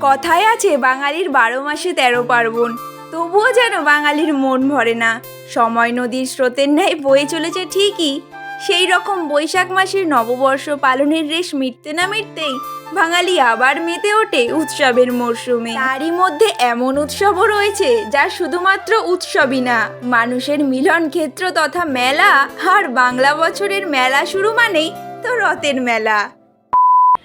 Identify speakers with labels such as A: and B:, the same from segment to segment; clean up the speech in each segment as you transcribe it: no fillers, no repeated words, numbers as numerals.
A: কথায় আছে বাঙালির 12 মাসে 13 পার্বণ, তবুও যেন বাঙালির মন ভরে না। সময় নদীর স্রোতের ন্যায় বয়ে চলেছে ঠিকই, সেই রকম বৈশাখ মাসের নববর্ষ পালনের রেশ মিটতে না মিটতেই বাঙালি আবার মেতে ওঠে উৎসবের মরশুমে। তারই মধ্যে এমন উৎসবও রয়েছে যা শুধুমাত্র উৎসবই না, মানুষের মিলন ক্ষেত্র তথা মেলা। আর বাংলা বছরের মেলা শুরু মানেই তো রথের মেলা।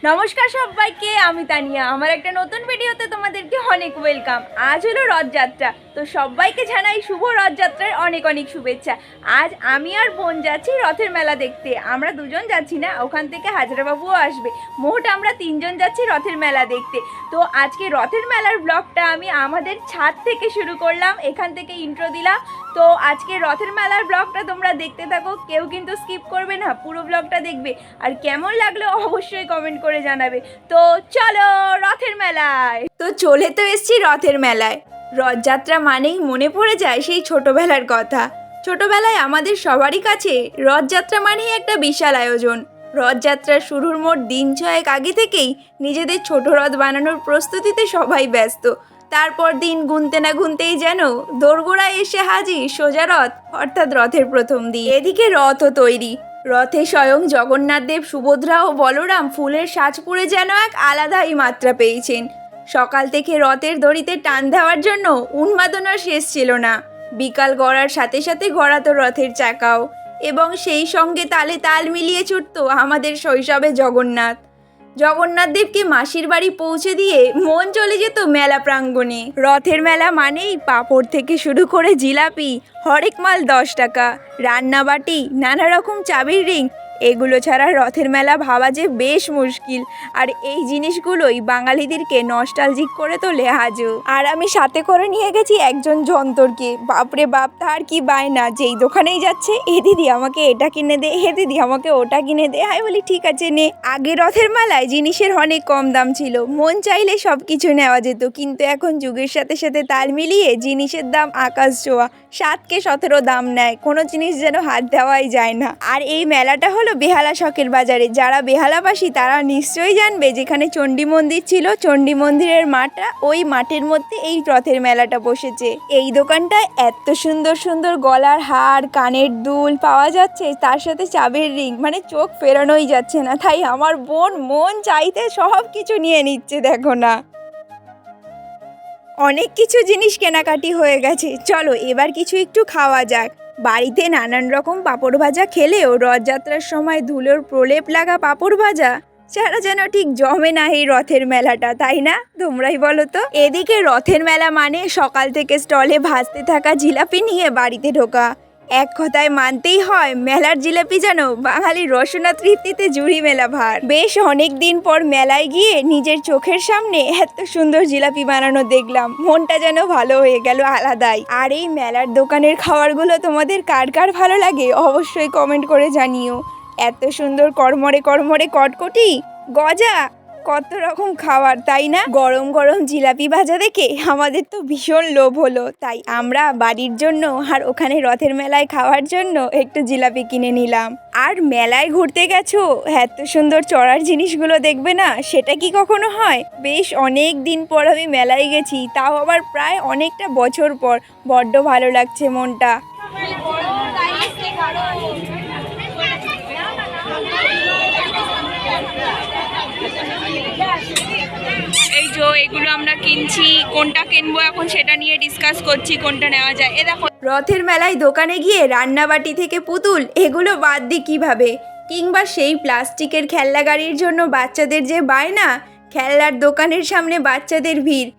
A: নমস্কার সবাইকে, আমি তানিয়া। আমার একটা নতুন ভিডিওতে তোমাদেরকে অনেক ওয়েলকাম। আজ হলো রথযাত্রা, তো সবাইকে জানাই শুভ রথযাত্রার অনেক অনেক শুভেচ্ছা। আজ আমি আর বোন যাচ্ছি রথের মেলা দেখতে। আমরা দুজন যাচ্ছি না, ওখান থেকে হাজরাবাবুও আসবে। মোট আমরা 3 জন যাচ্ছি রথের মেলা দেখতে। তো আজকে রথের মেলার ব্লগটা আমি আমাদের ছাদ থেকে শুরু করলাম, এখান থেকে ইন্ট্রো দিলাম। তো আজকে রথের মেলার ব্লগটা তোমরা দেখতে থাকো, কেউ কিন্তু স্কিপ করবে না, পুরো ব্লগটা দেখবে। আর কেমন লাগলো অবশ্যই কমেন্ট করে জানাবে। তো চলো রথের মেলায়। তো চলে তো এসছি রথের মেলায়। রথযাত্রা মানেই মনে পড়ে যায় সেই ছোটবেলার কথা। ছোটবেলায় আমাদের সবারই কাছে রথযাত্রা মানেই একটা বিশাল আয়োজন। রথযাত্রার শুরুর মোট দিন 6 আগে থেকেই নিজেদের ছোট রথ বানানোর প্রস্তুতিতে সবাই ব্যস্ত। তারপর দিন গুনতে না গুনতেই যেন দোরগোড়ায় এসে হাজির সোজা রথ, অর্থাৎ রথের প্রথম দিন। এদিকে রথও তৈরি। রথে স্বয়ং জগন্নাথ দেব, সুভদ্রা ও বলরাম ফুলের সাজ পুরে যেন এক আলাদাই মাত্রা পেয়েছেন। সকাল থেকে রথের দড়িতে টান দেওয়ার জন্য উন্মাদনার শেষ ছিল না। বিকাল গড়ার সাথে সাথে গড়াতো রথের চাকাও, এবং সেই সঙ্গে তালে তাল মিলিয়ে ছুটত আমাদের শৈশবে জগন্নাথ দেবকে মাসির বাড়ি পৌঁছে দিয়ে মন চলে যেত মেলা প্রাঙ্গণে। রথের মেলা মানেই পাঁপড় থেকে শুরু করে জিলাপি, হরেক মাল 10 টাকা, রান্নাবাটি, নানা রকম চাবির রিং, এগুলো ছাড়া রথের মেলা ভাবা যে বেশ মুশকিল। আর এই জিনিসগুলোই বাঙালিদেরকে নস্টালজিক করে তোলে আজও। আর আমি সাথে করে নিয়ে গেছি একজন যন্তরকে। বাপরে বাপ, তার কি বায়না, যেই দোকানেই যাচ্ছে, এ দিদি আমাকে এটা কিনে দে, হে দিদি আমাকে ওটা কিনে দে। আমি বলি ঠিক আছে নে। আগে রথের মেলায় জিনিসের অনেক কম দাম ছিল, মন চাইলে সব কিছু নেওয়া যেত। কিন্তু এখন যুগের সাথে সাথে তাল মিলিয়ে জিনিসের দাম আকাশ ছোঁয়া, 7কে 17 দাম নেয়। কোনো জিনিস যেন হাত দেওয়াই যায় না। আর এই মেলাটা হলো বেহালা শখের বাজারে। যারা বেহালাবাসী তারা নিশ্চয়ই জানবে, যেখানে চণ্ডী মন্দির ছিল, চণ্ডী মন্দিরের মাঠটা, ওই মাঠের মধ্যে এই রথের মেলাটা বসেছে। এই দোকানটায় এত সুন্দর সুন্দর গলার হার, কানের দুল পাওয়া যাচ্ছে, তার সাথে চাবির রিং, মানে চোখ ফেরানোই যাচ্ছে না। তাই আমার বোন মন চাইতে সব কিছু নিয়ে নিচ্ছে, দেখো না। অনেক কিছু জিনিস কেনাকাটি হয়ে গেছে, চলো এবার কিছু একটু খাওয়া যাক। বাড়িতে নানান রকম পাঁপড় ভাজা খেলেও রথযাত্রার সময় ধুলোর প্রলেপ লাগা পাঁপড় ভাজা ছাড়া যেন ঠিক জমে না এই রথের মেলাটা, তাই না? তোমরাই বলো তো। এদিকে রথের মেলা মানে সকাল থেকে স্টলে ভাজতে থাকা জিলাপি নিয়ে বাড়িতে ঢোকা। এক কথায় মানতেই হয়, মেলার জিলাপি যেন বাঙালির রসনা তৃপ্তিতে জুড়ি মেলা ভার। বেশ অনেক দিন পর মেলায় গিয়ে নিজের চোখের সামনে এত সুন্দর জিলাপি বানানো দেখলাম, মনটা যেন ভালো হয়ে গেল আলাদাই। আর এই মেলার দোকানের খাবারগুলো তোমাদের কার কার ভালো লাগে অবশ্যই কমেন্ট করে জানিও। এত সুন্দর কড়মড়ে কড়মড়ে কটকটি, গজা, কত রকম খাবার, তাই না? গরম গরম জিলাপি ভাজা দেখে আমাদের তো ভীষণ লোভ হলো। তাই আমরা বাড়ির জন্য আর ওখানে রথের মেলায় খাওয়ার জন্য একটু জিলাপি কিনে নিলাম। আর মেলায় ঘুরতে গেছো, এত সুন্দর চড়ার জিনিসগুলো দেখবে না, সেটা কি কখনো হয়? বেশ অনেক দিন পর আমি মেলায় গেছি, তাও আবার প্রায় অনেকটা বছর পর। বড্ড ভালো লাগছে মনটা। এই যে এগুলো আমরা কিনছি, কোনটা কিনবো এখন সেটা নিয়ে ডিসকাস করছি, কোনটা নেওয়া যায়। এ দেখো, রথের মেলায় দোকানে গিয়ে রান্নাবাটি থেকে পুতুল এগুলো বাদ দিই কিভাবে? কিংবা সেই প্লাস্টিকের খেলনা গাড়ির জন্য বাচ্চাদের যে বায়না, খেলনার দোকানের সামনে বাচ্চাদের ভিড়।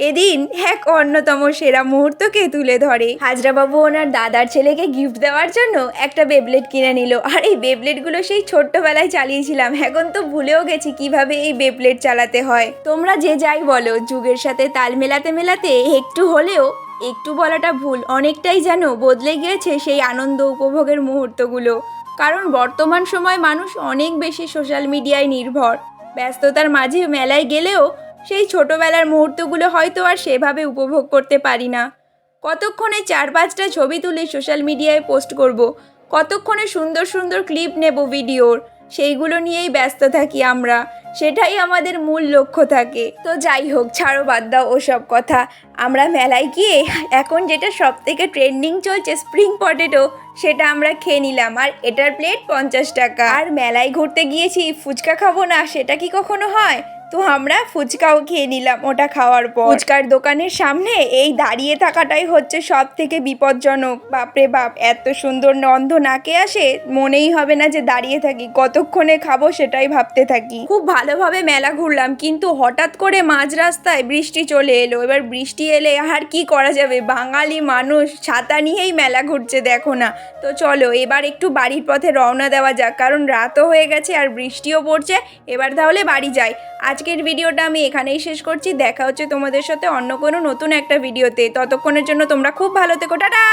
A: এদিন এক অন্যতম সেরা মুহূর্তকে তুলে ধরে। হাজরাবাবু ওনার দাদার ছেলেকে গিফট দেওয়ার জন্য একটা বেবলেট কিনে নিল। আর এই বেবলেটগুলো সেই ছোট্টবেলায় চালিয়েছিলাম, এখন তো ভুলেও গেছি কিভাবে এই বেবলেট চালাতে হয়। তোমরা যে যাই বলো, যুগের সাথে তাল মেলাতে মেলাতে একটু হলেও, একটু বলাটা ভুল, অনেকটাই যেন বদলে গিয়েছে সেই আনন্দ উপভোগের মুহূর্তগুলো। কারণ বর্তমান সময় মানুষ অনেক বেশি সোশ্যাল মিডিয়ায় নির্ভর। ব্যস্ততার মাঝে মেলায় গেলেও সেই ছোটোবেলার মুহূর্তগুলো হয়তো আর সেভাবে উপভোগ করতে পারি না। কতক্ষণে 4-5টা ছবি তুলে সোশ্যাল মিডিয়ায় পোস্ট করব, কতক্ষণে সুন্দর সুন্দর ক্লিপ নেব ভিডিওর, সেইগুলো নিয়েই ব্যস্ত থাকি আমরা। সেটাই আমাদের মূল লক্ষ্য থাকে। তো যাই হোক, ছাড়ো, বাদ দাও ওসব কথা। আমরা মেলায় গিয়ে এখন যেটা সব থেকে ট্রেন্ডিং চলছে স্প্রিং পটেটো, সেটা আমরা খেয়ে নিলাম, আর এটার প্লেট 50 টাকা। আর মেলায় ঘুরতে গিয়েছি, ফুচকা খাবো না সেটা কি কখনো হয়? তো আমরা ফুচকাও খেয়ে নিলাম ওটা খাওয়ার পর। ফুচকার দোকানের সামনে এই দাঁড়িয়ে থাকাটাই হচ্ছে সব থেকে বিপজ্জনক। বাপরে বাপ, এত সুন্দর গন্ধ নাকে আসে, মনেই হবে না যে দাঁড়িয়ে থাকি, কতক্ষণে খাবো সেটাই ভাবতে থাকি। খুব ভালোভাবে মেলা ঘুরলাম, কিন্তু হঠাৎ করে মাঝ রাস্তায় বৃষ্টি চলে এলো। এবার বৃষ্টি এলে আর কি করা যাবে, বাঙালি মানুষ ছাতা নিয়েই মেলা ঘুরছে, দেখো না। তো চলো এবার একটু বাড়ির পথে রওনা দেওয়া যাক, কারণ রাতও হয়ে গেছে আর বৃষ্টিও পড়ছে। এবার তাহলে বাড়ি যাই। আজকের ভিডিওটা আমি এখানেই শেষ করছি। দেখা হচ্ছে তোমাদের সাথে অন্য কোনো নতুন একটা ভিডিওতে। ততক্ষণের জন্য তোমরা খুব ভালো থেকো, টাটা।